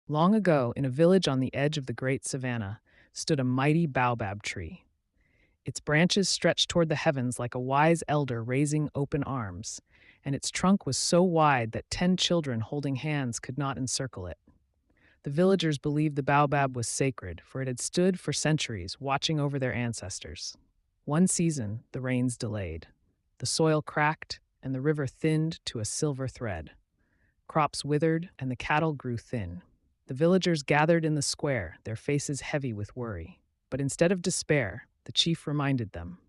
Long ago, in a village on the edge of the great savannah, stood a mighty baobab tree. Its branches stretched toward the heavens like a wise elder raising open arms, and its trunk was so wide that 10 children holding hands could not encircle it. The villagers believed the baobab was sacred, for it had stood for centuries, watching over their ancestors. One season, the rains delayed. The soil cracked, and the river thinned to a silver thread. Crops withered, and the cattle grew thin. The villagers gathered in the square, their faces heavy with worry. But instead of despair, the chief reminded them,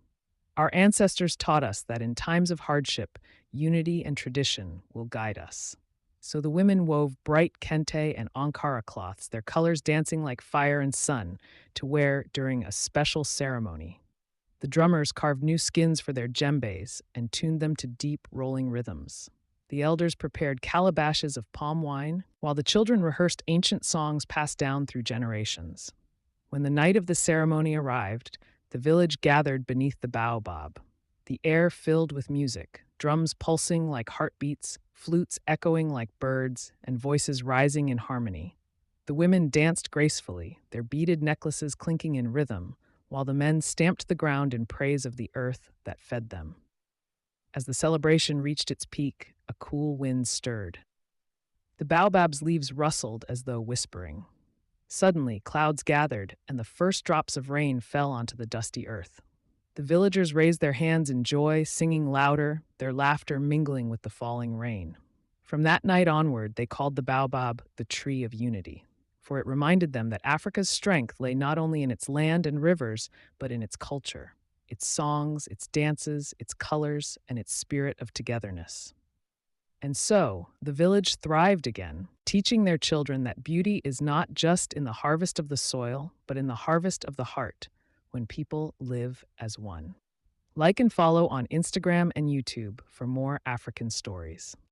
"Our ancestors taught us that in times of hardship, unity and tradition will guide us." So the women wove bright kente and ankara cloths, their colors dancing like fire and sun, to wear during a special ceremony. The drummers carved new skins for their djembes and tuned them to deep, rolling rhythms. The elders prepared calabashes of palm wine, while the children rehearsed ancient songs passed down through generations. When the night of the ceremony arrived, the village gathered beneath the baobab. The air filled with music, drums pulsing like heartbeats, flutes echoing like birds, and voices rising in harmony. The women danced gracefully, their beaded necklaces clinking in rhythm, while the men stamped the ground in praise of the earth that fed them. As the celebration reached its peak, a cool wind stirred. The baobab's leaves rustled as though whispering. Suddenly, clouds gathered, and the first drops of rain fell onto the dusty earth. The villagers raised their hands in joy, singing louder, their laughter mingling with the falling rain. From that night onward, they called the baobab the Tree of Unity, for it reminded them that Africa's strength lay not only in its land and rivers, but in its culture, its songs, its dances, its colors, and its spirit of togetherness. And so, the village thrived again, teaching their children that beauty is not just in the harvest of the soil, but in the harvest of the heart, when people live as one. Like and follow on Instagram and YouTube for more African stories.